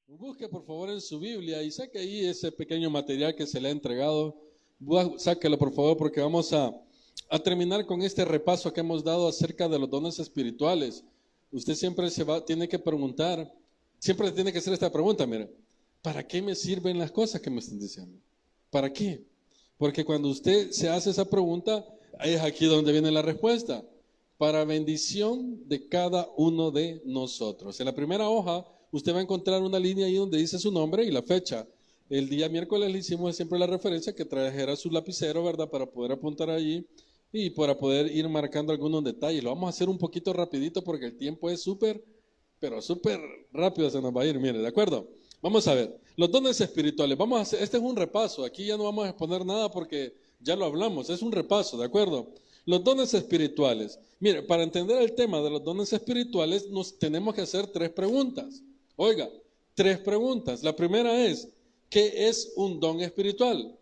Busque por favor en su Biblia y saque ahí ese pequeño material que se le ha entregado. Sáquelo por favor porque vamos a terminar con este repaso que hemos dado acerca de los dones espirituales. Usted siempre tiene que preguntar, siempre tiene que hacer esta pregunta, mire, ¿para qué me sirven las cosas que me están diciendo? ¿Para qué? Porque cuando usted se hace esa pregunta, es aquí donde viene la respuesta. Para bendición de cada uno de nosotros. En la primera hoja, usted va a encontrar una línea ahí donde dice su nombre y la fecha. El día miércoles le hicimos siempre la referencia que trajera su lapicero, ¿verdad? Para poder apuntar allí y para poder ir marcando algunos detalles. Lo vamos a hacer un poquito rapidito porque el tiempo es súper, pero súper rápido se nos va a ir, mire, ¿de acuerdo? Vamos a ver, los dones espirituales. Vamos a hacer, este es un repaso. Aquí ya no vamos a exponer nada porque ya lo hablamos. Es un repaso, ¿de acuerdo? Los dones espirituales. Mire, para entender el tema de los dones espirituales, nos tenemos que hacer 3 preguntas. Oiga, 3 preguntas. La primera es, ¿qué es un don espiritual?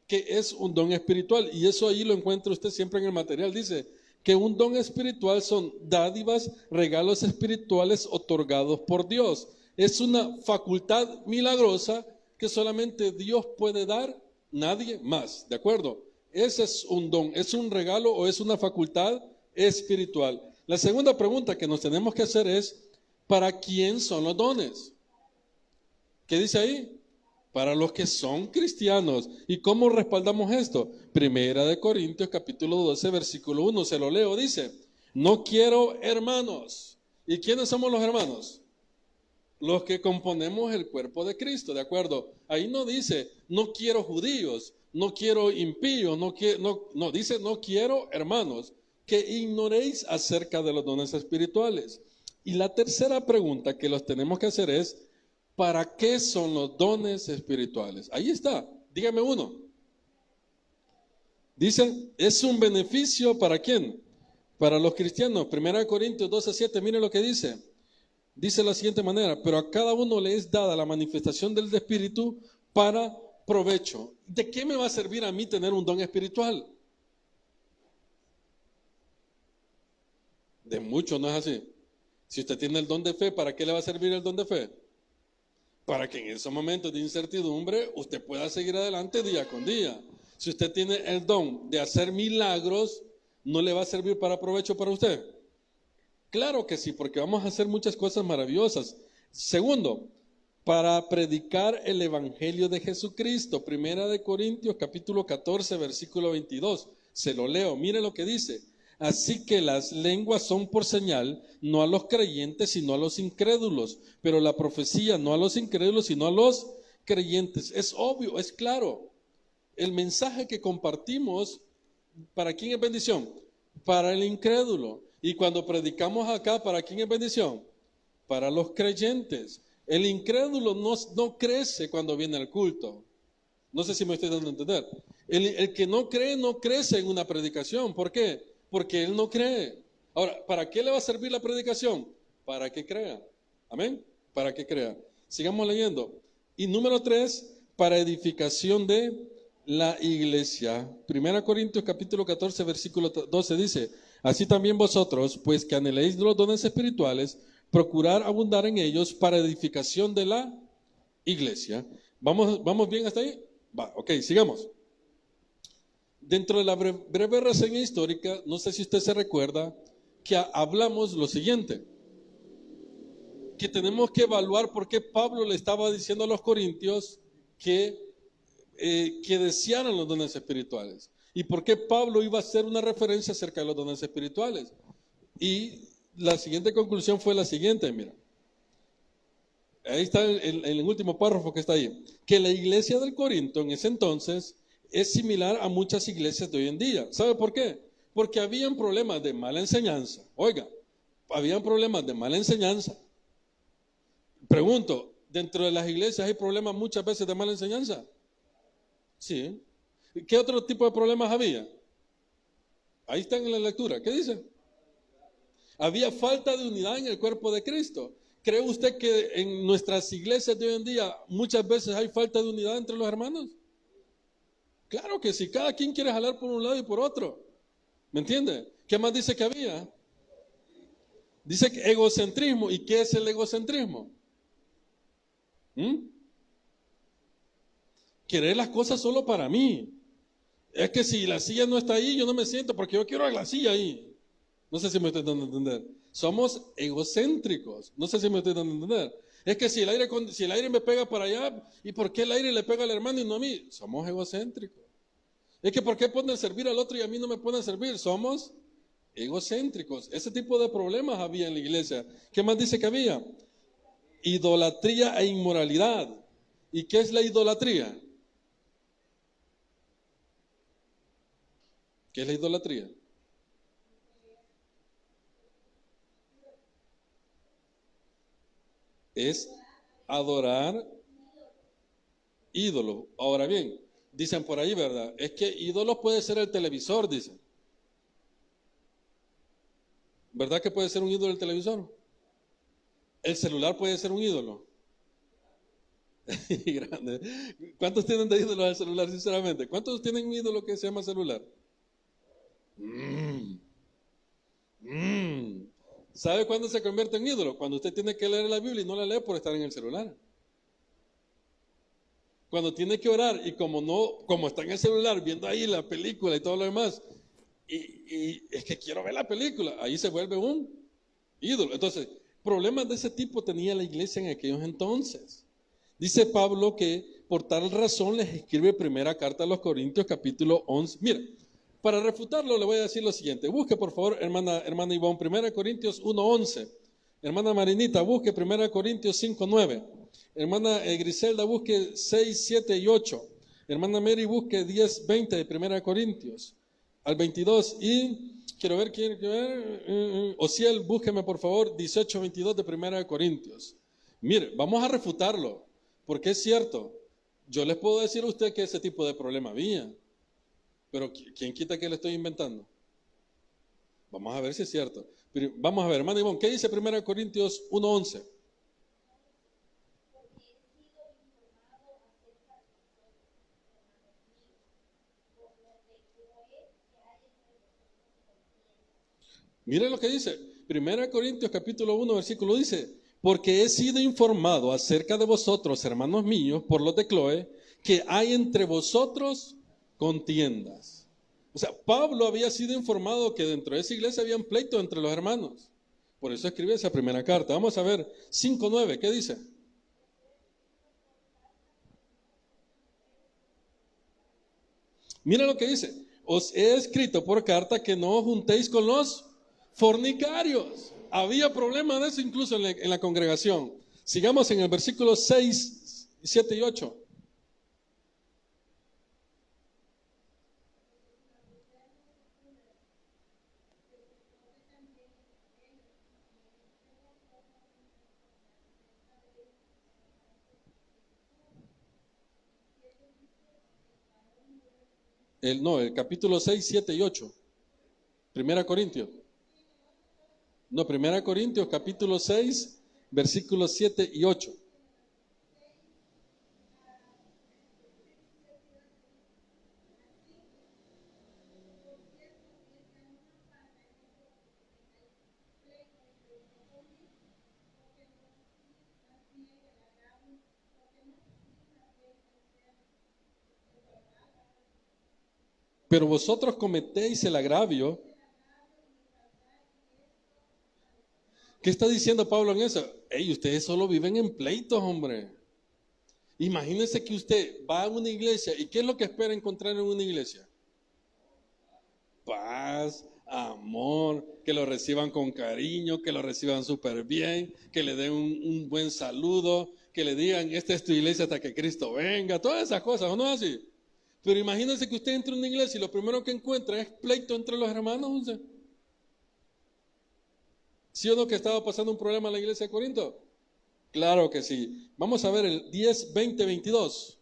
¿Qué es un don espiritual? Y eso ahí lo encuentra usted siempre en el material. Dice que un don espiritual son dádivas, regalos espirituales otorgados por Dios. Es una facultad milagrosa que solamente Dios puede dar, nadie más. ¿De acuerdo? Ese es un don, es un regalo o es una facultad espiritual. La segunda pregunta que nos tenemos que hacer es, ¿para quién son los dones? ¿Qué dice ahí? Para los que son cristianos. ¿Y cómo respaldamos esto? Primera de Corintios capítulo 12 versículo 1, se lo leo, dice, no quiero hermanos. ¿Y quiénes somos los hermanos? Los que componemos el cuerpo de Cristo, ¿de acuerdo? Ahí no dice, no quiero judíos, no quiero impíos, no, dice, no quiero hermanos, que ignoréis acerca de los dones espirituales. Y la tercera pregunta que los tenemos que hacer es, ¿para qué son los dones espirituales? Ahí está, dígame uno. Dice, es un beneficio ¿para quién? Para los cristianos. Primera de Corintios 12:7, mire lo que dice. Dice de la siguiente manera, pero a cada uno le es dada la manifestación del Espíritu para provecho. ¿De qué me va a servir a mí tener un don espiritual? De mucho, ¿no es así? Si usted tiene el don de fe, ¿para qué le va a servir el don de fe? Para que en esos momentos de incertidumbre usted pueda seguir adelante día con día. Si usted tiene el don de hacer milagros, ¿no le va a servir para provecho para usted? Claro que sí, porque vamos a hacer muchas cosas maravillosas. Segundo, para predicar el evangelio de Jesucristo. Primera de Corintios capítulo 14 versículo 22. Se lo leo, mire lo que dice. Así que las lenguas son por señal, no a los creyentes, sino a los incrédulos. Pero la profecía no a los incrédulos, sino a los creyentes. Es obvio, es claro. El mensaje que compartimos, ¿para quién es bendición? Para el incrédulo. Y cuando predicamos acá, ¿para quién es bendición? Para los creyentes. El incrédulo no crece cuando viene al culto. No sé si me estoy dando a entender. El que no cree, no crece en una predicación. ¿Por qué? Porque él no cree. Ahora, ¿para qué le va a servir la predicación? Para que crea. Amén. Para que crea. Sigamos leyendo. Y número 3, para edificación de la iglesia. Primera Corintios capítulo 14 versículo 12 dice, así también vosotros, pues que anheléis los dones espirituales, procurar abundar en ellos para edificación de la iglesia. ¿Vamos bien hasta ahí? Va, ok, sigamos. Dentro de la breve reseña histórica, no sé si usted se recuerda, que hablamos lo siguiente, que tenemos que evaluar por qué Pablo le estaba diciendo a los corintios que desearan los dones espirituales. ¿Y por qué Pablo iba a hacer una referencia acerca de los dones espirituales? Y la siguiente conclusión fue la siguiente, mira. Ahí está el último párrafo que está ahí. Que la iglesia del Corinto en ese entonces es similar a muchas iglesias de hoy en día. ¿Sabe por qué? Porque habían problemas de mala enseñanza. Oiga, habían problemas de mala enseñanza. Pregunto, ¿dentro de las iglesias hay problemas muchas veces de mala enseñanza? Sí. ¿Qué otro tipo de problemas había? Ahí está en la lectura. ¿Qué dice? Había falta de unidad en el cuerpo de Cristo. ¿Cree usted que en nuestras iglesias de hoy en día muchas veces hay falta de unidad entre los hermanos? Claro que sí, cada quien quiere jalar por un lado y por otro. ¿Me entiende? ¿Qué más dice que había? Dice que egocentrismo. ¿Y qué es el egocentrismo? ¿Mm? Querer las cosas solo para mí. Es que si la silla no está ahí, yo no me siento porque yo quiero la silla ahí. No sé si me estoy dando a entender. Somos egocéntricos. No sé si me estoy dando a entender. Es que si el aire me pega para allá, ¿y por qué el aire le pega al hermano y no a mí? Somos egocéntricos. Es que ¿por qué ponen a servir al otro y a mí no me ponen a servir? Somos egocéntricos. Ese tipo de problemas había en la iglesia. ¿Qué más dice que había? Idolatría e inmoralidad. ¿Y qué es la idolatría? ¿Qué es la idolatría? Es adorar ídolos. Ahora bien, dicen por ahí, ¿verdad? Es que ídolos puede ser el televisor, dicen. ¿Verdad que puede ser un ídolo el televisor? El celular puede ser un ídolo. Grande. ¿Cuántos tienen de ídolo al celular, sinceramente? ¿Cuántos tienen un ídolo que se llama celular? Mm, mm. ¿Sabe cuándo se convierte en ídolo? Cuando usted tiene que leer la Biblia y no la lee por estar en el celular. Cuando tiene que orar y como está en el celular viendo ahí la película y todo lo demás, y es que quiero ver la película, ahí se vuelve un ídolo. Entonces, problemas de ese tipo tenía la iglesia en aquellos entonces. Dice Pablo que por tal razón les escribe primera carta a los Corintios capítulo 11. Mire, para refutarlo le voy a decir lo siguiente. Busque por favor, hermana Ivonne, primera Corintios 1:11. Hermana Marinita, busque primera Corintios 5:9. Hermana Griselda, busque 6, 7 y 8. Hermana Mary, busque 10, 20 de primera Corintios al 22. Y quiero ver, Ociel, búsqueme por favor 18, 22 de primera Corintios. Mire, vamos a refutarlo. Porque es cierto, yo les puedo decir a usted que ese tipo de problema había, pero ¿quién quita que le estoy inventando? Vamos a ver si es cierto. Pero vamos a ver, hermano Ivonne, ¿qué dice 1 Corintios 1:11? Miren lo que dice. 1 Corintios capítulo 1, versículo dice, porque he sido informado acerca de vosotros, hermanos míos, por los de Cloé, que hay entre vosotros contiendas. O sea, Pablo había sido informado que dentro de esa iglesia había un pleito entre los hermanos. Por eso escribe esa primera carta. Vamos a ver 5:9, ¿qué dice? Mira lo que dice. Os he escrito por carta que no os juntéis con los fornicarios. Había problema de eso incluso en la congregación. Sigamos en el versículo 6, 7 y 8. El capítulo 6, 7 y 8. Primera Corintios. No, Primera Corintios, capítulo 6, versículos 7 y 8. Pero vosotros cometéis el agravio. ¿Qué está diciendo Pablo en eso? Ey, ustedes solo viven en pleitos, hombre. Imagínense que usted va a una iglesia y ¿qué es lo que espera encontrar en una iglesia? Paz, amor, que lo reciban con cariño, que lo reciban súper bien, que le den un buen saludo, que le digan, esta es tu iglesia hasta que Cristo venga, todas esas cosas, ¿o no es así? Pero imagínense que usted entra en una iglesia y lo primero que encuentra es pleito entre los hermanos. ¿Sí o no que estaba pasando un problema en la iglesia de Corinto? Claro que sí. Vamos a ver el 10, 20, 22.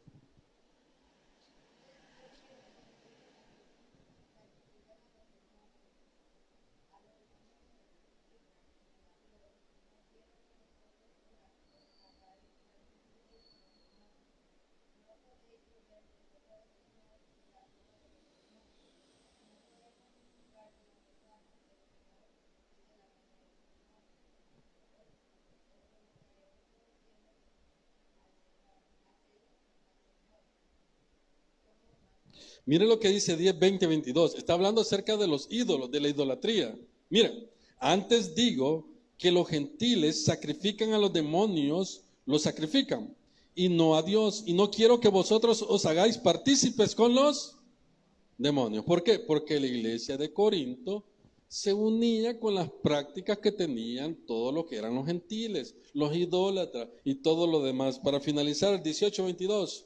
Mire lo que dice 10, 20, 22. Está hablando acerca de los ídolos, de la idolatría. Mira, antes digo que los gentiles sacrifican a los demonios, los sacrifican, y no a Dios. Y no quiero que vosotros os hagáis partícipes con los demonios. ¿Por qué? Porque la iglesia de Corinto se unía con las prácticas que tenían todo lo que eran los gentiles, los idólatras y todo lo demás. Para finalizar, el 18-22.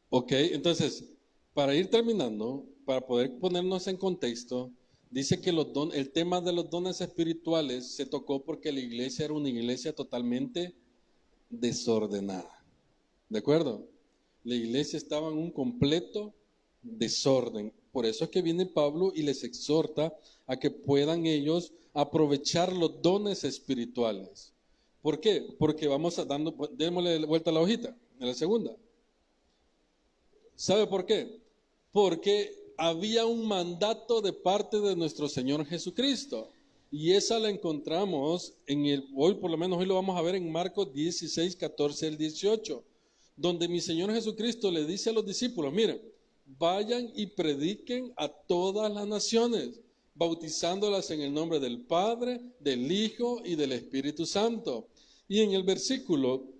Ok, entonces, para ir terminando, para poder ponernos en contexto, dice que el tema de los dones espirituales se tocó porque la iglesia era una iglesia totalmente desordenada. ¿De acuerdo? La iglesia estaba en un completo desorden. Por eso es que viene Pablo y les exhorta a que puedan ellos aprovechar los dones espirituales. ¿Por qué? Porque vamos démosle vuelta a la hojita, en la segunda. ¿Sabe por qué? Porque había un mandato de parte de nuestro Señor Jesucristo. Y esa la encontramos hoy, por lo menos hoy lo vamos a ver en Marcos 16, 14 al 18, donde mi Señor Jesucristo le dice a los discípulos, miren, vayan y prediquen a todas las naciones, bautizándolas en el nombre del Padre, del Hijo y del Espíritu Santo. Y en el versículo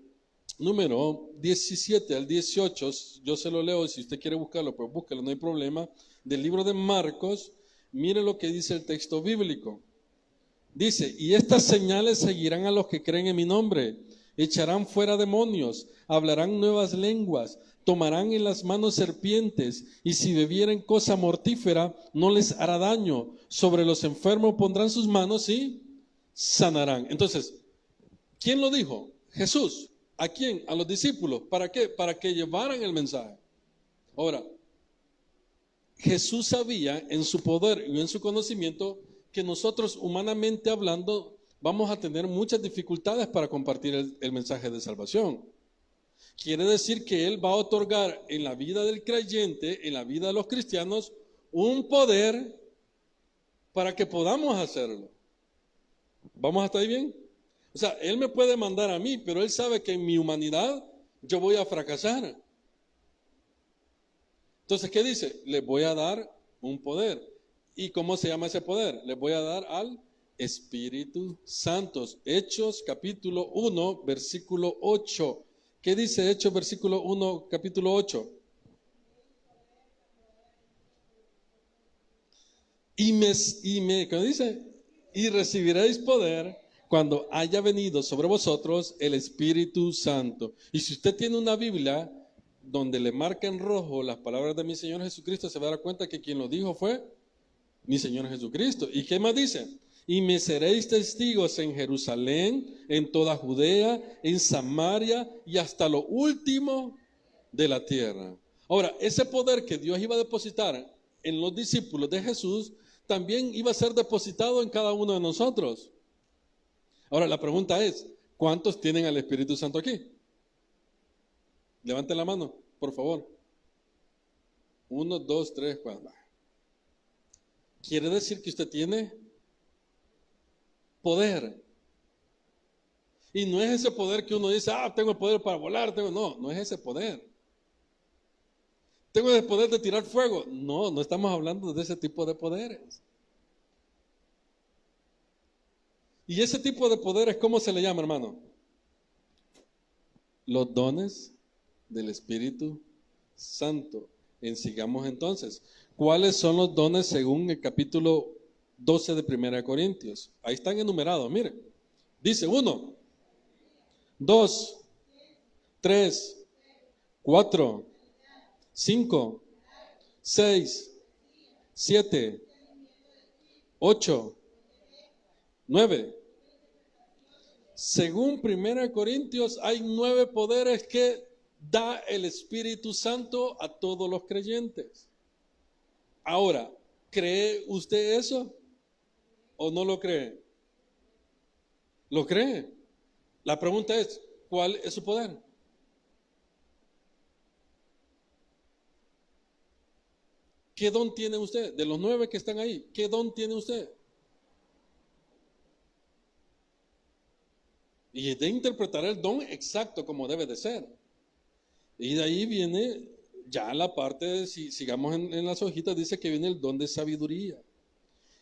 número 17 al 18, yo se lo leo, si usted quiere buscarlo, pues búsquelo, no hay problema, del libro de Marcos. Mire lo que dice el texto bíblico. Dice, y estas señales seguirán a los que creen en mi nombre, echarán fuera demonios, hablarán nuevas lenguas, tomarán en las manos serpientes, y si bebieren cosa mortífera, no les hará daño. Sobre los enfermos pondrán sus manos y sanarán. Entonces, ¿quién lo dijo? Jesús. ¿A quién? A los discípulos. ¿Para qué? Para que llevaran el mensaje. Ahora, Jesús sabía en su poder y en su conocimiento que nosotros, humanamente hablando, vamos a tener muchas dificultades para compartir el mensaje de salvación. Quiere decir que Él va a otorgar en la vida del creyente, en la vida de los cristianos, un poder para que podamos hacerlo. ¿Vamos hasta ahí bien? O sea, Él me puede mandar a mí, pero Él sabe que en mi humanidad yo voy a fracasar. Entonces, ¿qué dice? Les voy a dar un poder. ¿Y cómo se llama ese poder? Les voy a dar al Espíritu Santo. Hechos capítulo 1, versículo 8. ¿Qué dice Hechos versículo 1, capítulo 8? ¿Qué dice? Y recibiréis poder cuando haya venido sobre vosotros el Espíritu Santo. Y si usted tiene una Biblia donde le marca en rojo las palabras de mi Señor Jesucristo, se va a dar cuenta que quien lo dijo fue mi Señor Jesucristo. ¿Y qué más dice? Y me seréis testigos en Jerusalén, en toda Judea, en Samaria y hasta lo último de la tierra. Ahora, ese poder que Dios iba a depositar en los discípulos de Jesús, también iba a ser depositado en cada uno de nosotros. Ahora, la pregunta es, ¿cuántos tienen al Espíritu Santo aquí? Levanten la mano, por favor. 1, 2, 3, 4. Quiere decir que usted tiene poder. Y no es ese poder que uno dice, tengo el poder para volar. No es ese poder. ¿Tengo el poder de tirar fuego? No estamos hablando de ese tipo de poderes. Y ese tipo de poderes, ¿cómo se le llama, hermano? Los dones del Espíritu Santo. Sigamos entonces. ¿Cuáles son los dones según el capítulo 12 de 1 Corintios? Ahí están enumerados, miren. Dice 1, 2, 3, 4, 5, 6, 7, 8, 9, Según 1 Corintios, hay 9 poderes que da el Espíritu Santo a todos los creyentes. Ahora, ¿cree usted eso o no lo cree? ¿Lo cree? La pregunta es, ¿cuál es su poder? ¿Qué don tiene usted? De los 9 que están ahí, ¿qué don tiene usted? Y de interpretar el don exacto como debe de ser. Y de ahí viene ya la parte, si sigamos en las hojitas, dice que viene el don de sabiduría.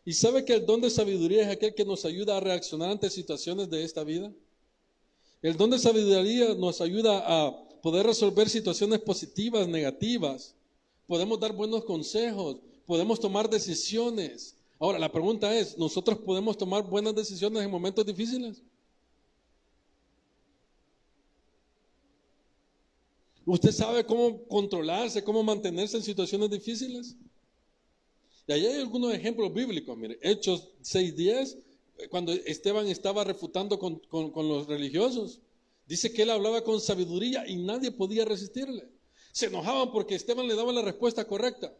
¿Y sabe que el don de sabiduría es aquel que nos ayuda a reaccionar ante situaciones de esta vida? El don de sabiduría nos ayuda a poder resolver situaciones positivas, negativas. Podemos dar buenos consejos, podemos tomar decisiones. Ahora, la pregunta es, ¿nosotros podemos tomar buenas decisiones en momentos difíciles? ¿Usted sabe cómo controlarse, cómo mantenerse en situaciones difíciles? Y ahí hay algunos ejemplos bíblicos. Mire, Hechos 6:10, cuando Esteban estaba refutando con los religiosos, dice que él hablaba con sabiduría y nadie podía resistirle. Se enojaban porque Esteban le daba la respuesta correcta.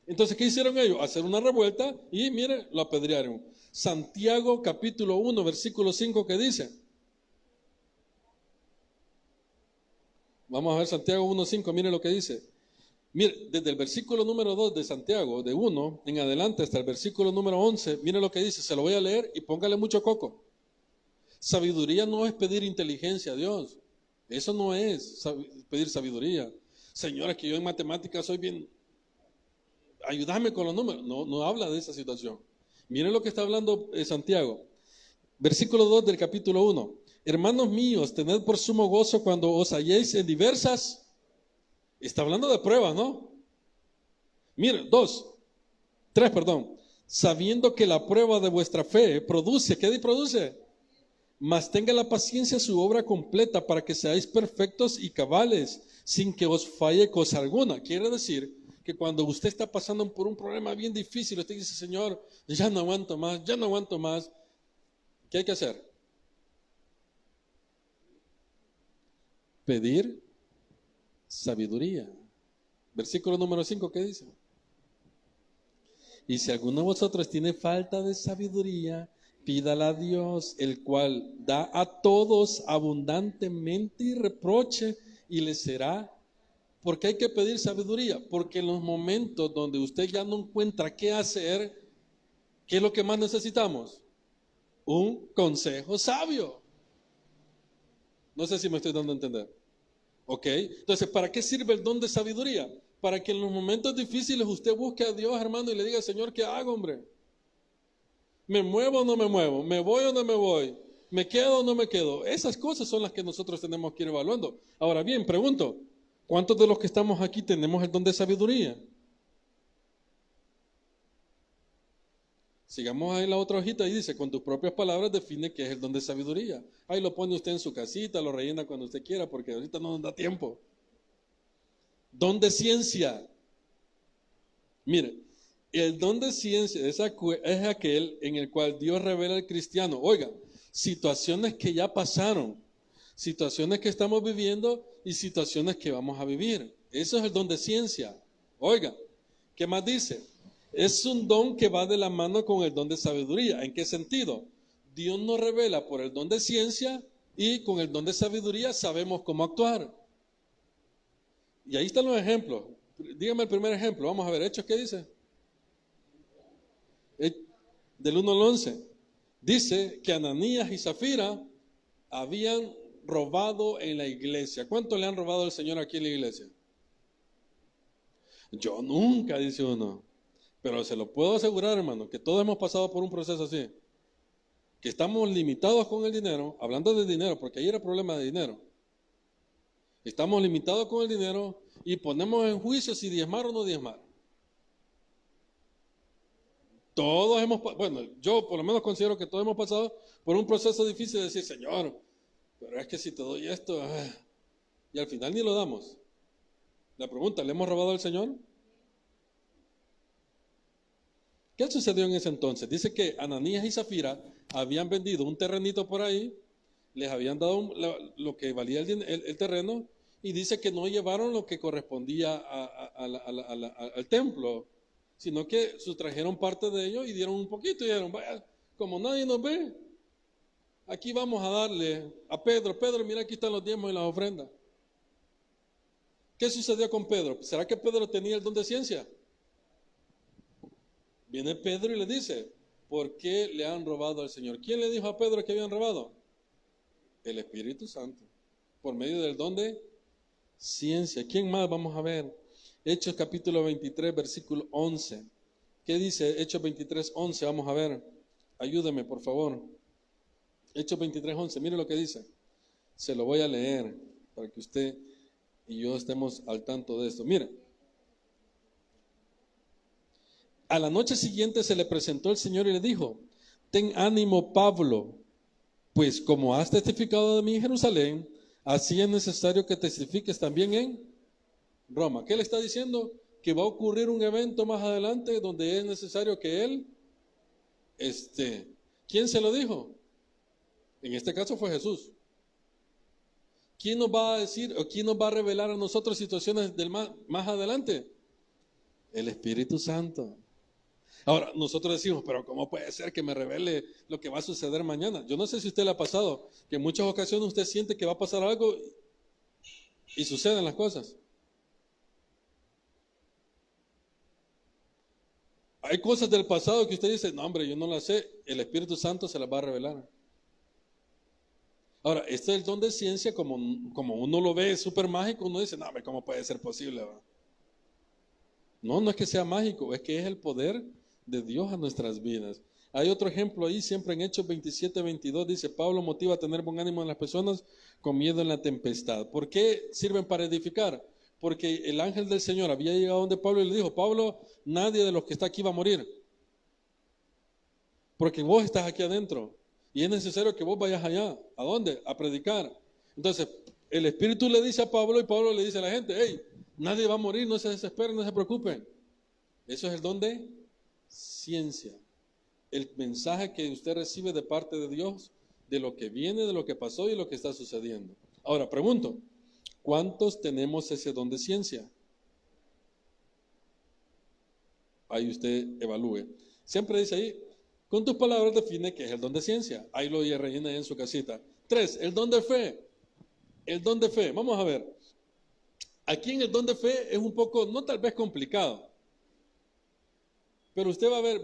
Entonces, ¿qué hicieron ellos? Hacer una revuelta y, mire, lo apedrearon. Santiago capítulo 1, versículo 5, ¿qué dice? Vamos a ver Santiago 1:5, mire lo que dice. Mire, desde el versículo número 2 de Santiago, de 1 en adelante hasta el versículo número 11, mire lo que dice, se lo voy a leer y póngale mucho coco. Sabiduría no es pedir inteligencia a Dios, eso no es pedir sabiduría. Señora, que yo en matemáticas soy bien, ayúdame con los números, no habla de esa situación. Mire lo que está hablando Santiago, versículo 2 del capítulo 1. Hermanos míos, tened por sumo gozo cuando os halléis en diversas. Está hablando de pruebas, ¿no? Mire, 3, sabiendo que la prueba de vuestra fe produce, ¿qué produce? Mas tenga la paciencia su obra completa para que seáis perfectos y cabales, sin que os falle cosa alguna. Quiere decir que cuando usted está pasando por un problema bien difícil, usted dice, Señor, ya no aguanto más, ¿qué hay que hacer? Pedir sabiduría. Versículo número 5, ¿qué dice? Y si alguno de vosotros tiene falta de sabiduría, pídala a Dios, el cual da a todos abundantemente y reproche, y le será. ¿Por qué hay que pedir sabiduría? Porque en los momentos donde usted ya no encuentra qué hacer, ¿qué es lo que más necesitamos? Un consejo sabio. No sé si me estoy dando a entender. ¿Ok? Entonces, ¿para qué sirve el don de sabiduría? Para que en los momentos difíciles usted busque a Dios, hermano, y le diga, Señor, ¿qué hago, hombre? ¿Me muevo o no me muevo? ¿Me voy o no me voy? ¿Me quedo o no me quedo? Esas cosas son las que nosotros tenemos que ir evaluando. Ahora bien, pregunto, ¿cuántos de los que estamos aquí tenemos el don de sabiduría? Sigamos ahí la otra hojita y dice, con tus propias palabras define qué es el don de sabiduría. Ahí lo pone usted en su casita, lo rellena cuando usted quiera, porque ahorita no nos da tiempo. Don de ciencia. Mire, el don de ciencia es aquel en el cual Dios revela al cristiano. Oiga, situaciones que ya pasaron, situaciones que estamos viviendo y situaciones que vamos a vivir. Eso es el don de ciencia. Oiga, ¿qué más dice? Es un don que va de la mano con el don de sabiduría. ¿En qué sentido? Dios nos revela por el don de ciencia y con el don de sabiduría sabemos cómo actuar. Y ahí están los ejemplos. Dígame el primer ejemplo. Vamos a ver, Hechos, ¿qué dice? Del 1 al 11. Dice que Ananías y Zafira habían robado en la iglesia. ¿Cuánto le han robado al Señor aquí en la iglesia? Yo nunca, dice uno. Pero se lo puedo asegurar, hermano, que todos hemos pasado por un proceso así. Que estamos limitados con el dinero, hablando de dinero, porque ahí era problema de dinero. Estamos limitados con el dinero y ponemos en juicio si diezmar o no diezmar. Todos hemos, bueno, yo por lo menos considero que todos hemos pasado por un proceso difícil de decir, Señor, pero es que si te doy esto, y al final ni lo damos. La pregunta, ¿le hemos robado al Señor? ¿Qué sucedió en ese entonces? Dice que Ananías y Zafira habían vendido un terrenito por ahí Les habían dado lo que valía el terreno, y dice que no llevaron lo que correspondía al templo, sino que sustrajeron parte de ello y dieron un poquito y dijeron, vaya, como nadie nos ve, aquí vamos a darle a Pedro. Pedro, mira, aquí están los diezmos y las ofrendas. ¿Qué sucedió con Pedro? ¿Será que Pedro tenía el don de ciencia? Viene Pedro y le dice, ¿por qué le han robado al Señor? ¿Quién le dijo a Pedro que habían robado? El Espíritu Santo, por medio del don de ciencia. ¿Quién más? Vamos a ver. Hechos capítulo 23, versículo 11. ¿Qué dice Hechos 23, 11? Vamos a ver. Ayúdeme, por favor. Hechos 23, 11. Mire lo que dice. Se lo voy a leer para que usted y yo estemos al tanto de esto. Mire. A la noche siguiente se le presentó el Señor y le dijo, ten ánimo, Pablo, pues como has testificado de mí en Jerusalén, así es necesario que testifiques también en Roma. ¿Qué le está diciendo? Que va a ocurrir un evento más adelante donde es necesario que él esté. ¿Quién se lo dijo? En este caso fue Jesús. ¿Quién nos va a decir o quién nos va a revelar a nosotros situaciones más adelante? El Espíritu Santo. Ahora, nosotros decimos, pero ¿cómo puede ser que me revele lo que va a suceder mañana? Yo no sé si a usted le ha pasado, que en muchas ocasiones usted siente que va a pasar algo y suceden las cosas. Hay cosas del pasado que usted dice, no hombre, yo no las sé, el Espíritu Santo se las va a revelar. Ahora, este es el don de ciencia, como uno lo ve súper mágico, uno dice, no hombre, ¿cómo puede ser posible? No, no es que sea mágico, es que es el poder de Dios a nuestras vidas. Hay otro ejemplo ahí, siempre en Hechos 27, 22, dice, Pablo motiva a tener buen ánimo en las personas con miedo en la tempestad. ¿Por qué sirven para edificar? Porque el ángel del Señor había llegado donde Pablo y le dijo, Pablo, nadie de los que está aquí va a morir, porque vos estás aquí adentro y es necesario que vos vayas allá. ¿A dónde? A predicar. Entonces, el Espíritu le dice a Pablo y Pablo le dice a la gente, hey, nadie va a morir, no se desesperen, no se preocupen. Eso es el don de ciencia. El mensaje que usted recibe de parte de Dios, de lo que viene, de lo que pasó y lo que está sucediendo. Ahora, pregunto, ¿cuántos tenemos ese don de ciencia? Ahí usted evalúe. Siempre dice ahí, con tus palabras define qué es el don de ciencia. Ahí lo rellena ahí en su casita. 3, el don de fe. El don de fe. Vamos a ver. Aquí en el don de fe es un poco, no tal vez complicado, pero usted va a ver,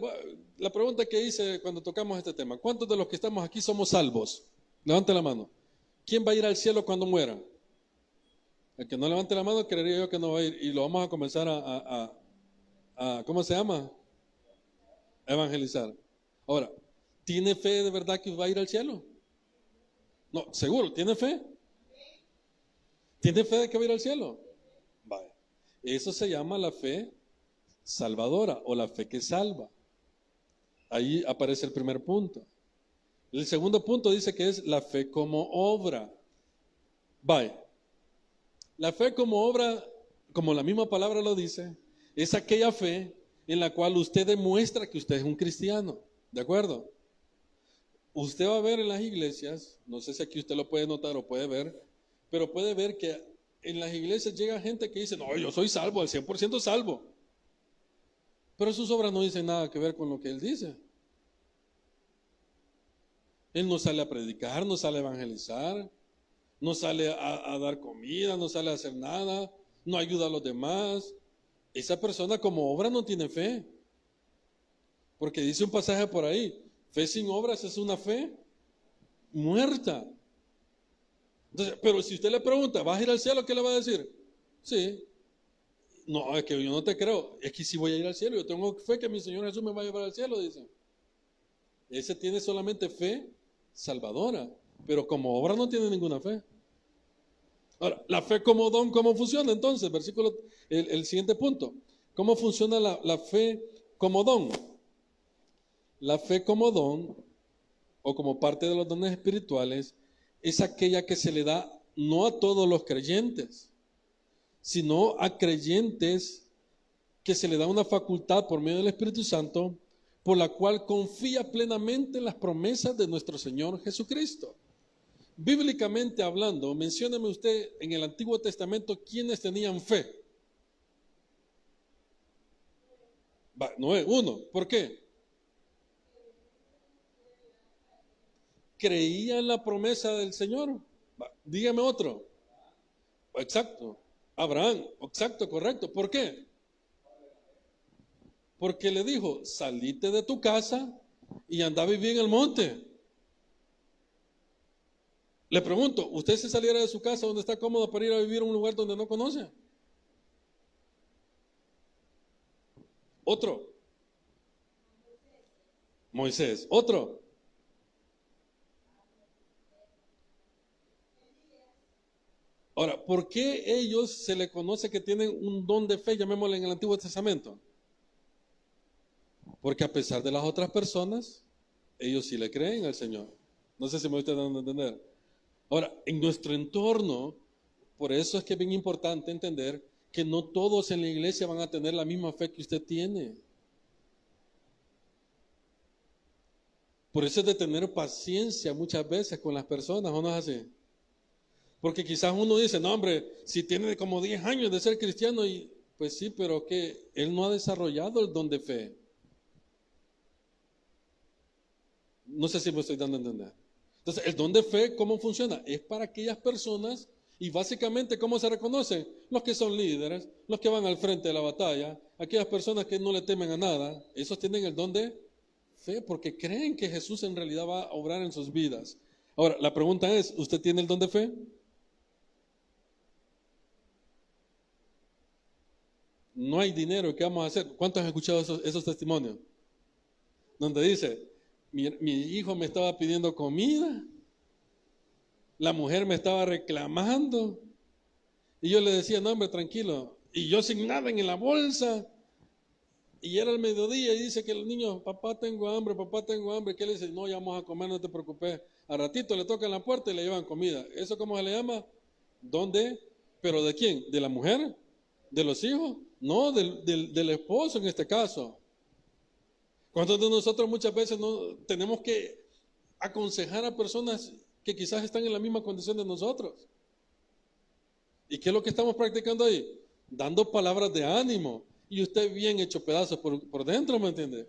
la pregunta que hice cuando tocamos este tema, ¿cuántos de los que estamos aquí somos salvos? Levante la mano. ¿Quién va a ir al cielo cuando muera? El que no levante la mano, creería yo que no va a ir, y lo vamos a comenzar a ¿cómo se llama? A evangelizar. Ahora, ¿tiene fe de verdad que va a ir al cielo? No, seguro, ¿tiene fe? ¿Tiene fe de que va a ir al cielo? Vaya. Eso se llama la fe salvadora o la fe que salva. Ahí aparece el primer punto. El segundo punto dice que es la fe como obra. Vaya. La fe como obra, como la misma palabra lo dice, es aquella fe en la cual usted demuestra que usted es un cristiano. ¿De acuerdo? Usted va a ver en las iglesias, no sé si aquí usted lo puede notar o puede ver, pero puede ver que en las iglesias llega gente que dice, no, yo soy salvo, al 100% salvo. Pero sus obras no dicen nada que ver con lo que él dice. Él no sale a predicar, no sale a evangelizar, no sale a dar comida, no sale a hacer nada, no ayuda a los demás. Esa persona como obra no tiene fe. Porque dice un pasaje por ahí, fe sin obras es una fe muerta. Entonces, pero si usted le pregunta, ¿vas a ir al cielo? ¿Qué le va a decir? Sí. No, es que yo no te creo. Es que si voy a ir al cielo, yo tengo fe que mi Señor Jesús me va a llevar al cielo, dice. Ese tiene solamente fe salvadora, pero como obra no tiene ninguna fe. Ahora, la fe como don, ¿cómo funciona entonces? El siguiente punto. ¿Cómo funciona la fe como don? La fe como don, o como parte de los dones espirituales, es aquella que se le da no a todos los creyentes, sino a creyentes que se le da una facultad por medio del Espíritu Santo, por la cual confía plenamente en las promesas de nuestro Señor Jesucristo. Bíblicamente hablando, mencióneme usted en el Antiguo Testamento quiénes tenían fe. Noé, uno. ¿Por qué? Creía en la promesa del Señor. Dígame otro. Exacto. Abraham. Exacto, correcto. ¿Por qué? Porque le dijo, salite de tu casa y anda a vivir en el monte. Le pregunto, ¿usted se saliera de su casa donde está cómodo para ir a vivir en un lugar donde no conoce? Otro. Moisés. Otro. Ahora, ¿por qué ellos se le conoce que tienen un don de fe, llamémosle en el Antiguo Testamento? Porque a pesar de las otras personas, ellos sí le creen al Señor. No sé si me estoy dando a entender. Ahora, en nuestro entorno, por eso es que es bien importante entender que no todos en la iglesia van a tener la misma fe que usted tiene. Por eso es de tener paciencia muchas veces con las personas, ¿o no es así? Porque quizás uno dice, no hombre, si tiene como 10 años de ser cristiano, y pues sí, pero que él no ha desarrollado el don de fe. No sé si me estoy dando a entender. Entonces, el don de fe, ¿cómo funciona? Es para aquellas personas, y básicamente, ¿cómo se reconocen? Los que son líderes, los que van al frente de la batalla, aquellas personas que no le temen a nada, esos tienen el don de fe, porque creen que Jesús en realidad va a obrar en sus vidas. Ahora, la pregunta es, ¿usted tiene el don de fe? No hay dinero, ¿qué vamos a hacer? ¿Cuántos han escuchado esos testimonios? Donde dice, mi hijo me estaba pidiendo comida, la mujer me estaba reclamando, y yo le decía, no hombre, tranquilo, y yo sin nada en la bolsa, y era el mediodía, y dice que el niño, papá tengo hambre, ¿qué le dice? No, ya vamos a comer, no te preocupes, a ratito le tocan la puerta y le llevan comida. ¿Eso cómo se le llama? ¿Dónde? ¿Pero de quién? ¿De la mujer? ¿De los hijos? No, del esposo en este caso. ¿Cuántos de nosotros muchas veces no tenemos que aconsejar a personas que quizás están en la misma condición de nosotros? ¿Y qué es lo que estamos practicando ahí? Dando palabras de ánimo. Y usted bien hecho pedazos por dentro, ¿me entiende?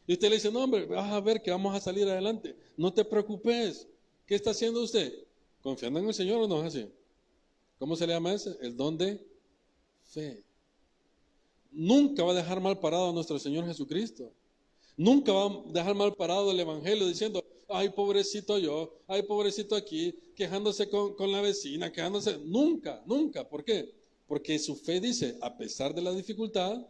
Y usted le dice, no hombre, vas a ver que vamos a salir adelante. No te preocupes. ¿Qué está haciendo usted? ¿Confiando en el Señor o no es así? ¿Cómo se le llama ese? El don de fe. Nunca va a dejar mal parado a nuestro Señor Jesucristo. Nunca va a dejar mal parado el Evangelio diciendo, ay, pobrecito yo, ay, pobrecito aquí, quejándose con la vecina, quejándose. Nunca, nunca. ¿Por qué? Porque su fe dice, a pesar de la dificultad,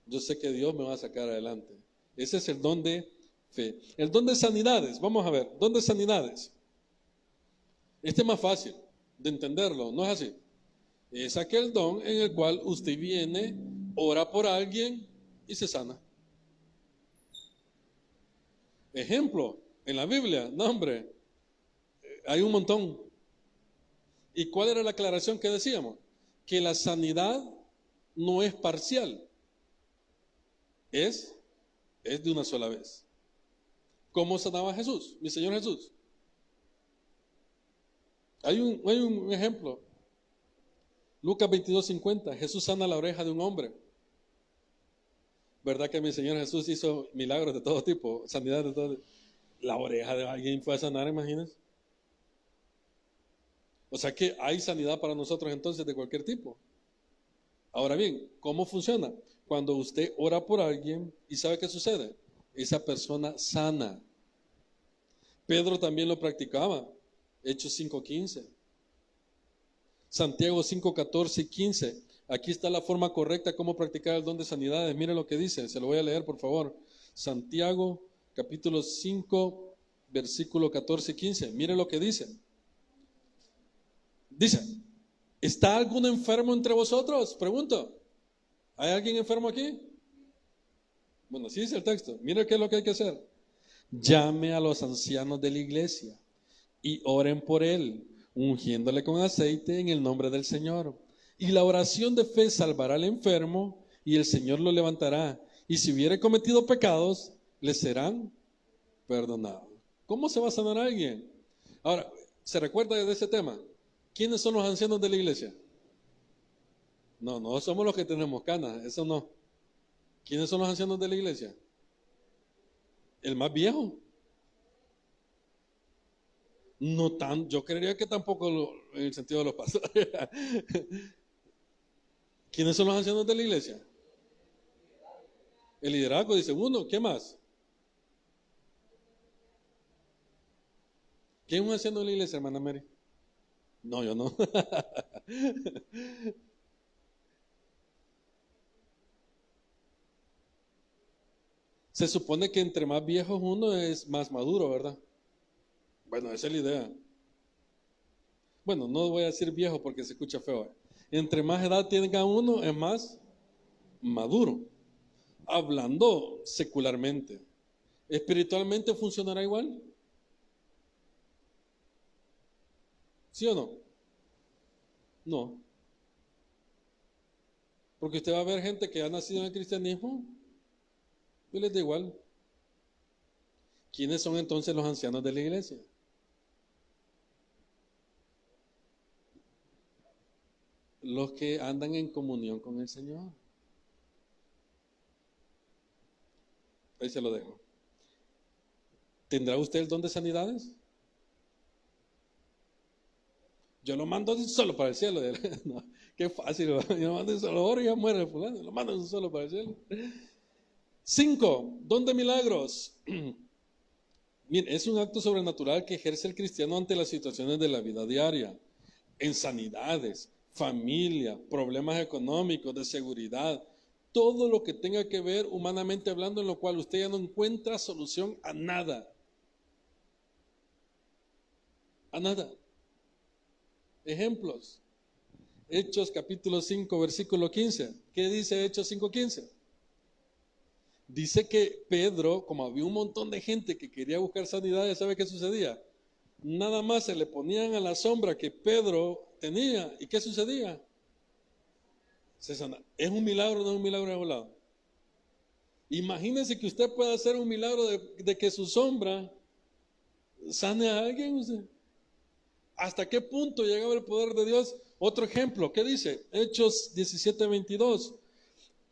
yo sé que Dios me va a sacar adelante. Ese es el don de fe. El don de sanidades, vamos a ver, don de sanidades. Este es más fácil de entenderlo, ¿no es así? Es aquel don en el cual usted viene, ora por alguien y se sana. Ejemplo, en la Biblia, no hombre, hay un montón. ¿Y cuál era la aclaración que decíamos? Que la sanidad no es parcial, es de una sola vez. ¿Cómo sanaba Jesús, mi Señor Jesús? Hay un ejemplo. Lucas 22:50, Jesús sana la oreja de un hombre. ¿Verdad que mi Señor Jesús hizo milagros de todo tipo, sanidad de todo tipo? La oreja de alguien fue a sanar, imagínense. O sea que hay sanidad para nosotros entonces de cualquier tipo. Ahora bien, ¿cómo funciona? Cuando usted ora por alguien y ¿sabe qué sucede? Esa persona sana. Pedro también lo practicaba. Hechos 5:15. Santiago 5:14 y 15. Aquí está la forma correcta cómo practicar el don de sanidades. Mire lo que dice, se lo voy a leer por favor. Santiago capítulo 5, versículo 14 y 15. Mire lo que dice. Dice, ¿está algún enfermo entre vosotros? Pregunto. ¿Hay alguien enfermo aquí? Bueno, así dice el texto. Mire qué es lo que hay que hacer. Llame a los ancianos de la iglesia y oren por él, ungiéndole con aceite en el nombre del Señor. Y la oración de fe salvará al enfermo y el Señor lo levantará. Y si hubiere cometido pecados, le serán perdonados. ¿Cómo se va a sanar a alguien? Ahora, ¿Se recuerda de ese tema? ¿Quiénes son los ancianos de la iglesia? No, no somos los que tenemos canas, eso no. ¿Quiénes son los ancianos de la iglesia? El más viejo. No tan, yo creería que tampoco en el sentido de los pastores. ¿Quiénes son los ancianos de la iglesia? El liderazgo, dice uno. ¿Qué más? ¿Quién es un anciano de la iglesia, hermana Mary? No, yo no. Se supone que entre más viejo uno es más maduro, ¿verdad? Bueno, esa es la idea. Bueno, no voy a decir viejo porque se escucha feo. Entre más edad tenga uno, es más maduro. Hablando secularmente. ¿Espiritualmente funcionará igual? ¿Sí o no? No. Porque usted va a ver gente que ha nacido en el cristianismo y les da igual. ¿Quiénes son entonces los ancianos de la iglesia? Los que andan en comunión con el Señor. Ahí se lo dejo. ¿Tendrá usted el don de sanidades? Yo lo mando solo para el cielo. No, qué fácil. Yo lo mando solo, ahora ya muere el fulano. Lo mando solo para el cielo. 5. Don de milagros. Mire, es un acto sobrenatural que ejerce el cristiano ante las situaciones de la vida diaria. En sanidades, familia, problemas económicos, de seguridad. Todo lo que tenga que ver humanamente hablando, en lo cual usted ya no encuentra solución a nada. A nada. Ejemplos. Hechos capítulo 5, versículo 15. ¿Qué dice Hechos 5:15? Dice que Pedro, como había un montón de gente que quería buscar sanidad, ¿sabe qué sucedía? Nada más se le ponían a la sombra que Pedro tenía. ¿Y qué sucedía? Se sana. ¿Es un milagro o no es un milagro de volado? Imagínense que usted pueda hacer un milagro de que su sombra sane a alguien. Usted. ¿Hasta qué punto llegaba el poder de Dios? Otro ejemplo, ¿qué dice? Hechos 17:22.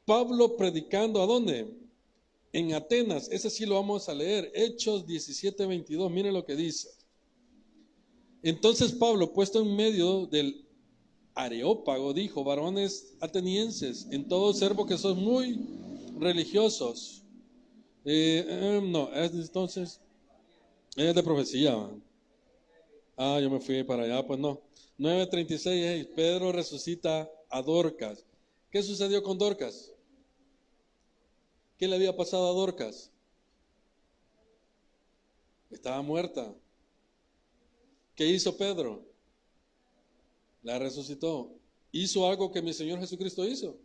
Pablo predicando, ¿a dónde? En Atenas. Ese sí lo vamos a leer. Hechos 17:22. Miren lo que dice. Entonces Pablo, puesto en medio del Areópago, dijo: varones atenienses, en todo observo que sois muy religiosos. No, entonces es de profecía. Yo me fui para allá, pues no. 9:36, Pedro resucita a Dorcas. ¿Qué sucedió con Dorcas? ¿Qué le había pasado a Dorcas? Estaba muerta. ¿Qué hizo Pedro? La resucitó. Hizo algo que mi Señor Jesucristo hizo.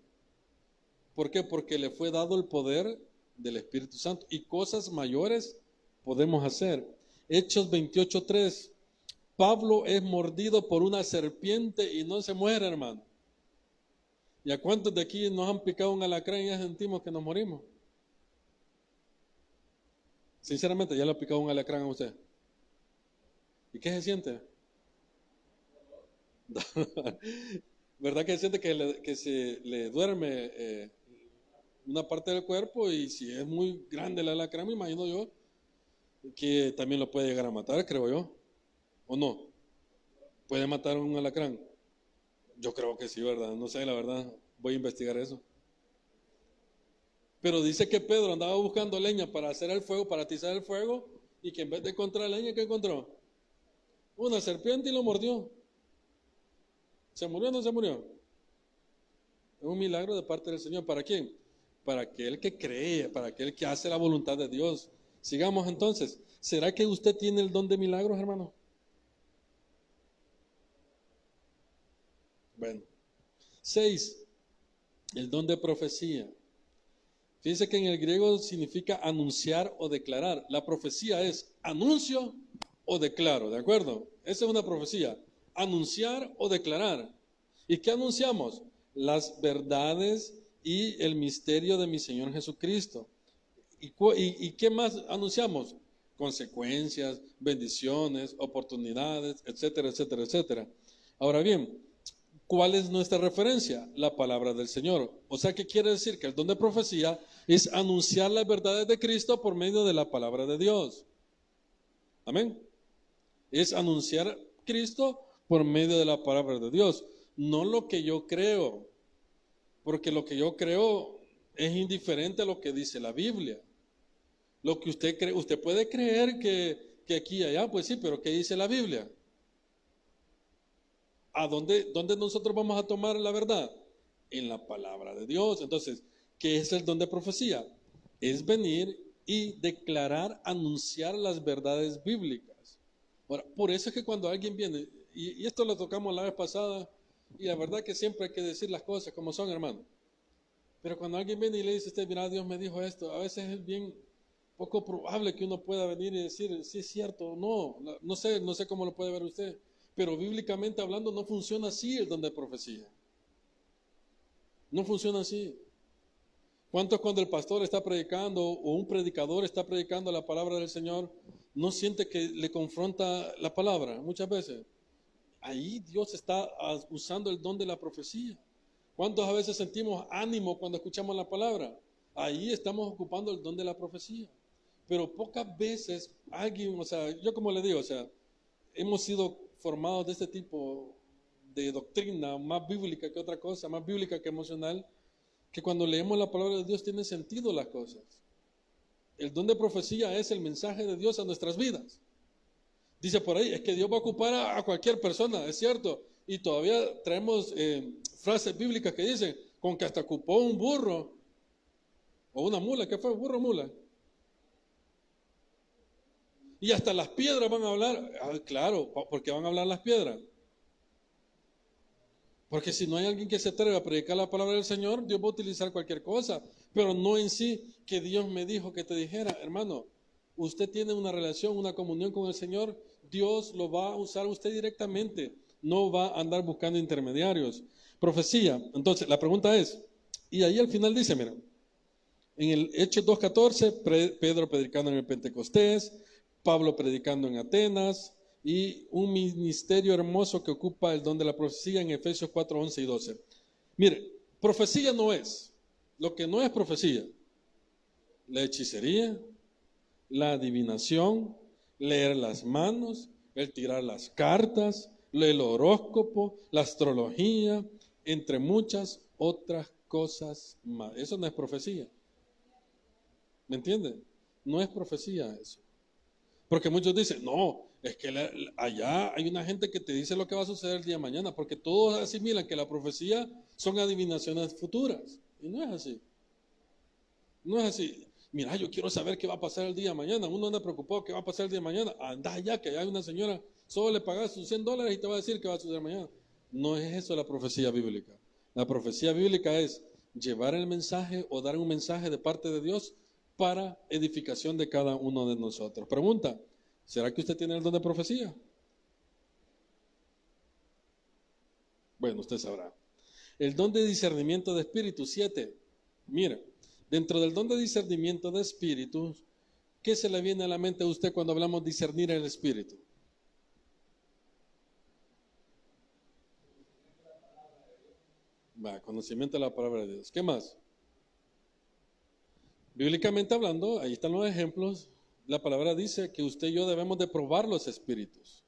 ¿Por qué? Porque le fue dado el poder del Espíritu Santo. Y cosas mayores podemos hacer. Hechos 28:3. Pablo es mordido por una serpiente y no se muere, hermano. ¿Y a cuántos de aquí nos han picado un alacrán y ya sentimos que nos morimos? Sinceramente, ¿ya le ha picado un alacrán a usted? ¿Y qué se siente? ¿Verdad que se siente que se le duerme una parte del cuerpo? Y si es muy grande el alacrán, me imagino yo que también lo puede llegar a matar, creo yo. ¿O no? ¿Puede matar un alacrán? Yo creo que sí, ¿verdad? No sé, la verdad, voy a investigar eso. Pero dice que Pedro andaba buscando leña para hacer el fuego, para atizar el fuego, y que en vez de encontrar leña, ¿qué encontró? Una serpiente y lo mordió. ¿Se murió o no se murió? Es un milagro de parte del Señor. ¿Para quién? Para aquel que cree, para aquel que hace la voluntad de Dios. Sigamos entonces. ¿Será que usted tiene el don de milagros, hermano? Bueno. 6. El don de profecía. Fíjense que en el griego significa anunciar o declarar. La profecía es anuncio o declaro, ¿de acuerdo? Esa es una profecía. Anunciar o declarar. ¿Y qué anunciamos? Las verdades y el misterio de mi Señor Jesucristo. ¿Y qué más anunciamos? consecuencias, bendiciones, oportunidades, etcétera, etcétera, etcétera. Ahora bien, ¿cuál es nuestra referencia? La palabra del Señor. O sea, ¿qué quiere decir? Que el don de profecía es anunciar las verdades de Cristo por medio de la palabra de Dios. Amén. Es anunciar Cristo por medio de la palabra de Dios, no lo que yo creo, porque lo que yo creo es indiferente a lo que dice la Biblia. Lo que usted cree, usted puede creer que aquí y allá, pues sí, pero ¿qué dice la Biblia? ¿A dónde nosotros vamos a tomar la verdad? En la palabra de Dios. Entonces, ¿qué es el don de profecía? Es venir y declarar, anunciar las verdades bíblicas. Ahora, por eso es que cuando alguien viene, y esto lo tocamos la vez pasada, y la verdad que siempre hay que decir las cosas como son, hermano. Pero cuando alguien viene y le dice a usted, mira, Dios me dijo esto, a veces es bien poco probable que uno pueda venir y decir, sí es cierto o no. No sé cómo lo puede ver usted. Pero bíblicamente hablando no funciona así el don de profecía. No funciona así. ¿Cuántos cuando el pastor está predicando o un predicador está predicando la palabra del Señor, no siente que le confronta la palabra muchas veces? Ahí Dios está usando el don de la profecía. ¿Cuántos a veces sentimos ánimo cuando escuchamos la palabra? Ahí estamos ocupando el don de la profecía. Pero pocas veces alguien, o sea, yo como le digo, o sea, hemos sido formados de este tipo de doctrina, más bíblica que otra cosa, más bíblica que emocional, que cuando leemos la palabra de Dios tiene sentido las cosas. El don de profecía es el mensaje de Dios a nuestras vidas. Dice por ahí, es que Dios va a ocupar a cualquier persona, es cierto. Y todavía traemos frases bíblicas que dicen, con que hasta ocupó un burro o una mula. ¿Qué fue? ¿Burro o mula? Y hasta las piedras van a hablar. Ah, claro, ¿por qué van a hablar las piedras? Porque si no hay alguien que se atreva a predicar la palabra del Señor, Dios va a utilizar cualquier cosa. Pero no en sí que Dios me dijo que te dijera, hermano, usted tiene una relación, una comunión con el Señor, Dios lo va a usar usted directamente. No va a andar buscando intermediarios. Profecía. Entonces, la pregunta es, y ahí al final dice, mira, en el Hechos 2:14, Pedro predicando en el Pentecostés, Pablo predicando en Atenas, y un ministerio hermoso que ocupa el don de la profecía en Efesios 4:11 y 12. Mire, profecía no es, lo que no es profecía, la hechicería, la adivinación, leer las manos, el tirar las cartas, el horóscopo, la astrología, entre muchas otras cosas más. Eso no es profecía. ¿Me entienden? No es profecía eso. Porque muchos dicen, no, es que allá hay una gente que te dice lo que va a suceder el día de mañana, porque todos asimilan que la profecía son adivinaciones futuras. Y no es así. No es así. Mira, yo quiero saber qué va a pasar el día de mañana. Uno anda preocupado qué va a pasar el día de mañana. Anda allá, que hay una señora, solo le pagas sus $100 y te va a decir qué va a suceder mañana. No es eso la profecía bíblica. La profecía bíblica es llevar el mensaje o dar un mensaje de parte de Dios para edificación de cada uno de nosotros. Pregunta, ¿será que usted tiene el don de profecía? Bueno, usted sabrá. El don de discernimiento de espíritu, 7. Mira, dentro del don de discernimiento de espíritus, ¿qué se le viene a la mente a usted cuando hablamos de discernir el espíritu? Va, conocimiento de la palabra de Dios. ¿Qué más? Bíblicamente hablando, ahí están los ejemplos. La palabra dice que usted y yo debemos de probar los espíritus.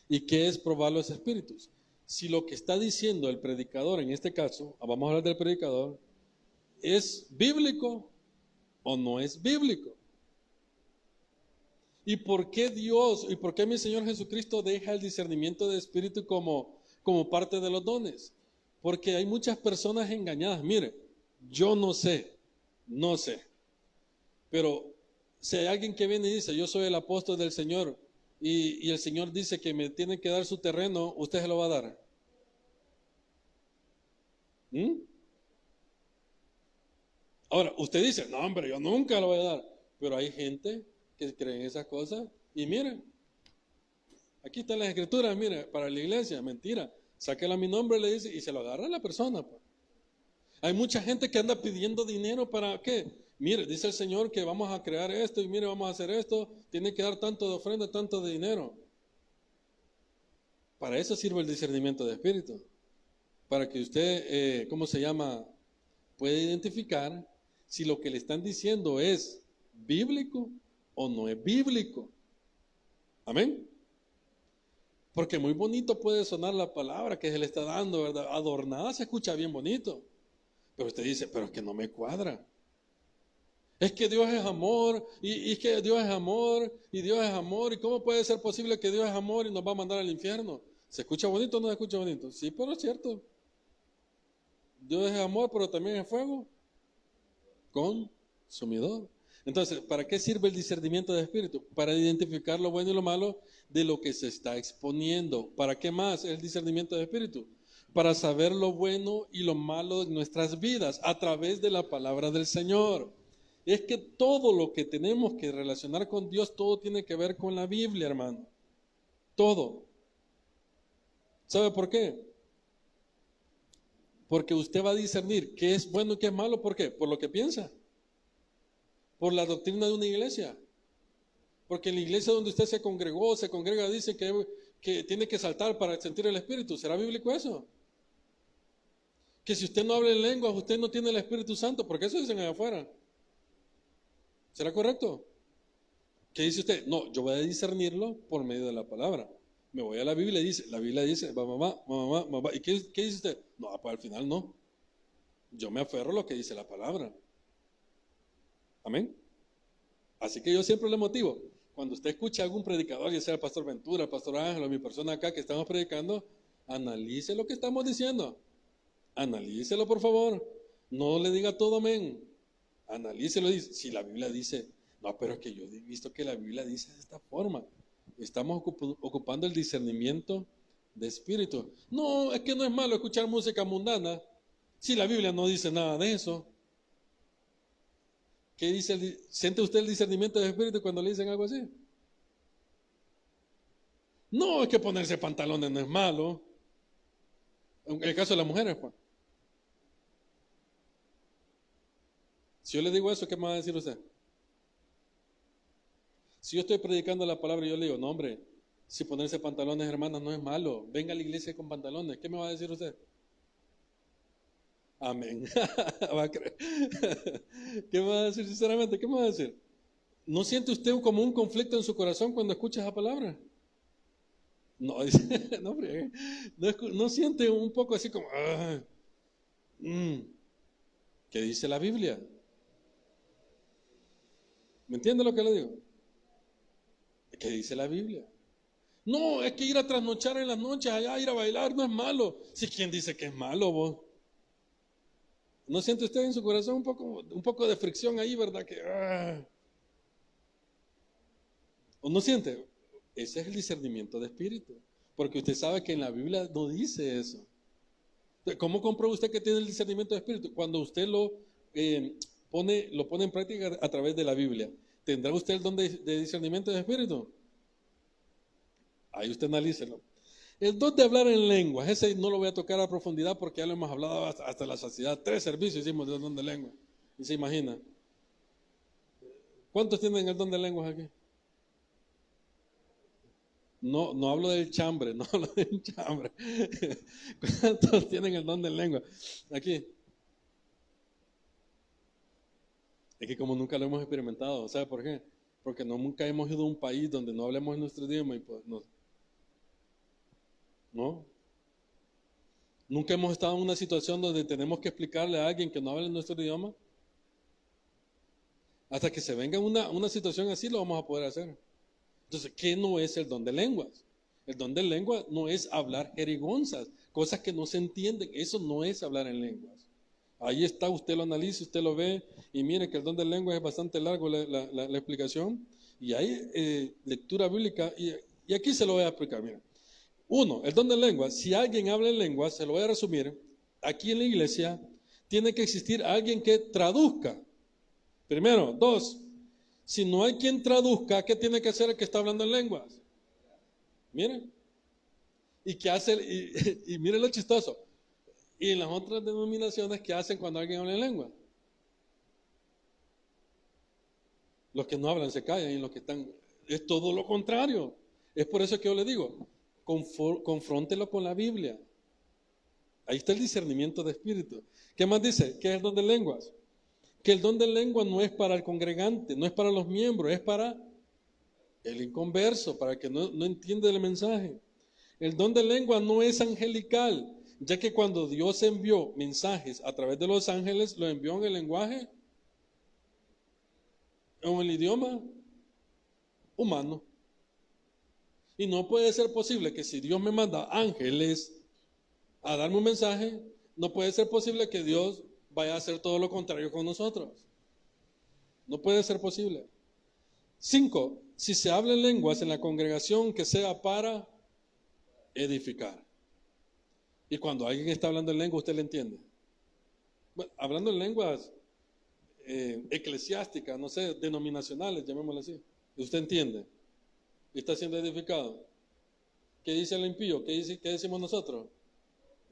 ¿Y qué es probar los espíritus? Si lo que está diciendo el predicador, en este caso, vamos a hablar del predicador, ¿es bíblico o no es bíblico? ¿Y por qué Dios, y por qué mi Señor Jesucristo deja el discernimiento de espíritu como parte de los dones? Porque hay muchas personas engañadas. Mire, yo no sé, pero si hay alguien que viene y dice, yo soy el apóstol del Señor, y el Señor dice que me tiene que dar su terreno, ¿usted se lo va a dar? Ahora, usted dice, no hombre, yo nunca lo voy a dar, pero hay gente que cree en esas cosas, y miren, aquí están las escrituras, mire, para la iglesia, mentira, sáquela a mi nombre, le dice, y se lo agarra a la persona, pues. Hay mucha gente que anda pidiendo dinero, ¿para qué? Mire, dice el Señor que vamos a crear esto y mire, vamos a hacer esto. Tiene que dar tanto de ofrenda, tanto de dinero. Para eso sirve el discernimiento de espíritu. Para que usted, ¿cómo se llama? Pueda identificar si lo que le están diciendo es bíblico o no es bíblico. Amén. Porque muy bonito puede sonar la palabra que se le está dando, ¿verdad? Adornada se escucha bien bonito. Pero usted dice, pero es que no me cuadra. Es que Dios es amor, y es que Dios es amor, y Dios es amor, y ¿cómo puede ser posible que Dios es amor y nos va a mandar al infierno? ¿Se escucha bonito o no se escucha bonito? Sí, pero es cierto. Dios es amor, pero también es fuego consumidor. Entonces, ¿para qué sirve el discernimiento de espíritu? Para identificar lo bueno y lo malo de lo que se está exponiendo. ¿Para qué más el discernimiento de espíritu? Para saber lo bueno y lo malo de nuestras vidas a través de la palabra del Señor. Es que todo lo que tenemos que relacionar con Dios, todo tiene que ver con la Biblia, hermano. Todo. ¿Sabe por qué? Porque usted va a discernir qué es bueno y qué es malo. ¿Por qué? Por lo que piensa. Por la doctrina de una iglesia. Porque en la iglesia donde usted se congregó, se congrega, dice que tiene que saltar para sentir el Espíritu. ¿Será bíblico eso? Que si usted no habla en lenguas, usted no tiene el Espíritu Santo. Porque eso dicen allá afuera. ¿Será correcto? ¿Qué dice usted? No, yo voy a discernirlo por medio de la palabra. Me voy a la Biblia y dice, la Biblia dice, mamá. ¿Y qué dice usted? No, pues al final no. Yo me aferro a lo que dice la palabra. Amén. Así que yo siempre le motivo. Cuando usted escucha a algún predicador, ya sea el pastor Ventura, el pastor Ángel o mi persona acá que estamos predicando, analice lo que estamos diciendo. Analícelo, por favor. No le diga todo amén. Analícelo. Si la Biblia dice, no, pero es que yo he visto que la Biblia dice de esta forma. Estamos ocupando el discernimiento de espíritu. No, es que no es malo escuchar música mundana. Si la Biblia no dice nada de eso. ¿Qué dice? ¿Siente usted el discernimiento de espíritu cuando le dicen algo así? No, es que ponerse pantalones no es malo. En el caso de las mujeres, pues. Si yo le digo eso, ¿qué me va a decir usted? Si yo estoy predicando la palabra y yo le digo, no hombre, si ponerse pantalones, hermanas, no es malo. Venga a la iglesia con pantalones. ¿Qué me va a decir usted? Amén. Va a creer. ¿Qué me va a decir sinceramente? ¿Qué me va a decir? ¿No siente usted como un conflicto en su corazón cuando escucha esa palabra? No, no, hombre, no siente un poco así como, ¿qué dice la Biblia? ¿Me entiende lo que le digo? ¿Qué dice la Biblia? No, es que ir a trasnochar en las noches, allá ir a bailar, no es malo. Si ¿quién dice que es malo, vos? ¿No siente usted en su corazón un poco de fricción ahí, verdad? ¿O no siente? Ese es el discernimiento de espíritu. Porque usted sabe que en la Biblia no dice eso. ¿Cómo comprueba usted que tiene el discernimiento de espíritu? Cuando usted lo pone en práctica a través de la Biblia. ¿Tendrá usted el don de discernimiento de espíritu? Ahí usted analícelo. El don de hablar en lenguas, ese no lo voy a tocar a profundidad porque ya lo hemos hablado hasta la saciedad. 3 servicios hicimos del don de lengua. Y se imagina. ¿Cuántos tienen el don de lenguas aquí? No, no hablo del chambre, no hablo del chambre. ¿Cuántos tienen el don de lengua? Aquí. Es que como nunca lo hemos experimentado, ¿sabe por qué? Porque nunca hemos ido a un país donde no hablemos nuestro idioma y pues no. Nunca hemos estado en una situación donde tenemos que explicarle a alguien que no habla nuestro idioma. Hasta que se venga una situación así lo vamos a poder hacer. Entonces, ¿qué no es el don de lenguas? El don de lengua no es hablar jerigonzas, cosas que no se entienden. Eso no es hablar en lenguas. Ahí está, usted lo analiza, usted lo ve y mire que el don de lenguas es bastante largo la explicación. Y hay lectura bíblica y aquí se lo voy a explicar. Mira. 1, el don de lenguas. Si alguien habla en lenguas, se lo voy a resumir. Aquí en la iglesia tiene que existir alguien que traduzca. Primero. 2, si no hay quien traduzca, ¿qué tiene que hacer el que está hablando en lenguas? Miren. ¿Y qué hace? Y miren lo chistoso. Y en las otras denominaciones, ¿qué hacen cuando alguien habla en lengua? Los que no hablan se callan y los que están... Es todo lo contrario. Es por eso que yo le digo, confróntelo con la Biblia. Ahí está el discernimiento de espíritu. ¿Qué más dice? ¿Qué es el don de lenguas? Que el don de lengua no es para el congregante, no es para los miembros, es para el inconverso, para el que no entiende el mensaje. El don de lengua no es angelical, ya que cuando Dios envió mensajes a través de los ángeles, lo envió en el lenguaje, en el idioma humano. Y no puede ser posible que si Dios me manda ángeles a darme un mensaje, no puede ser posible que Dios vaya a hacer todo lo contrario con nosotros. No puede ser posible. 5. Si se habla en lenguas en la congregación, que sea para edificar. Y cuando alguien está hablando en lengua, usted le entiende. Bueno, hablando en lenguas eclesiásticas, no sé, denominacionales, llamémoslo así. Usted entiende. Y está siendo edificado. ¿Qué dice el impío? ¿Qué decimos nosotros?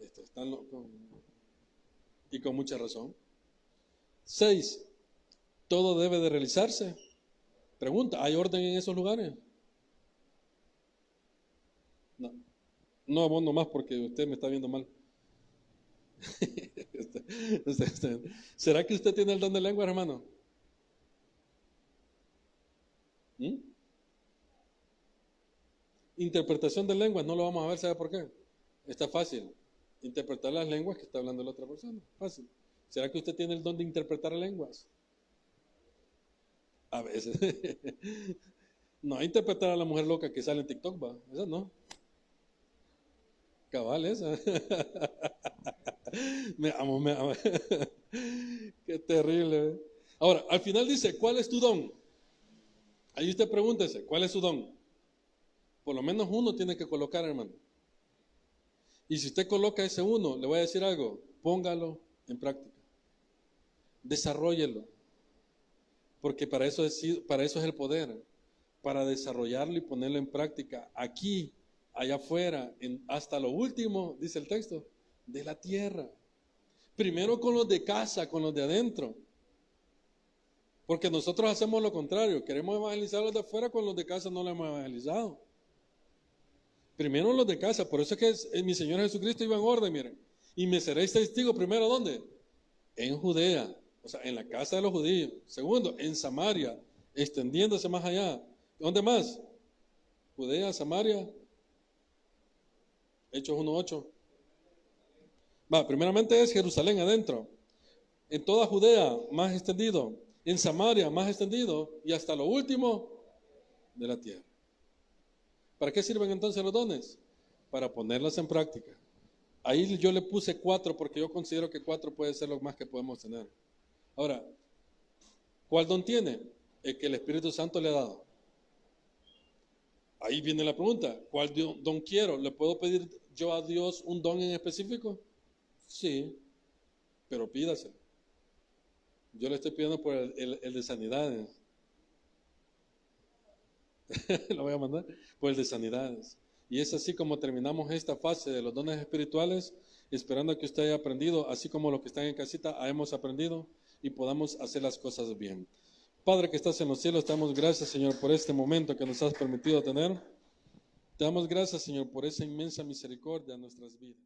Esto está loco. Y con mucha razón. 6. Todo debe de realizarse. Pregunta, ¿hay orden en esos lugares? No, vos nomás porque usted me está viendo mal. ¿Será que usted tiene el don de lengua, hermano? Interpretación de lenguas, no lo vamos a ver, ¿sabe por qué? Está fácil. Interpretar las lenguas que está hablando la otra persona. Fácil. ¿Será que usted tiene el don de interpretar lenguas? A veces. No, interpretar a la mujer loca que sale en TikTok, va. Esa no. Cabal, esa. Me amo, me amo. Qué terrible. Ahora, al final dice, ¿cuál es tu don? Ahí usted pregúntese, ¿cuál es su don? Por lo menos uno tiene que colocar, hermano. Y si usted coloca ese uno, le voy a decir algo, póngalo en práctica. Desarróllelo. Porque para eso es el poder. Para desarrollarlo y ponerlo en práctica. Aquí, allá afuera, hasta lo último, dice el texto, de la tierra. Primero con los de casa, con los de adentro. Porque nosotros hacemos lo contrario. Queremos evangelizar a los de afuera, con los de casa no lo hemos evangelizado. Primero los de casa. Por eso es que mi Señor Jesucristo iba en orden, miren. Y me seréis testigo primero, ¿dónde? En Judea. O sea, en la casa de los judíos. Segundo, en Samaria, extendiéndose más allá. ¿Dónde más? Judea, Samaria. Hechos 1:8. Primeramente es Jerusalén adentro. En toda Judea, más extendido. En Samaria, más extendido. Y hasta lo último de la tierra. ¿Para qué sirven entonces los dones? Para ponerlos en práctica. Ahí yo le puse 4 porque yo considero que 4 puede ser lo más que podemos tener. Ahora, ¿cuál don tiene? El que el Espíritu Santo le ha dado. Ahí viene la pregunta, ¿cuál don quiero? ¿Le puedo pedir yo a Dios un don en específico? Sí, pero pídaselo. Yo le estoy pidiendo por el de sanidades. Lo voy a mandar por el de sanidades. Y es así como terminamos esta fase de los dones espirituales, esperando que usted haya aprendido, así como los que están en casita hemos aprendido y podamos hacer las cosas bien. Padre que estás en los cielos, te damos gracias, Señor, por este momento que nos has permitido tener. Te damos gracias, Señor, por esa inmensa misericordia en nuestras vidas.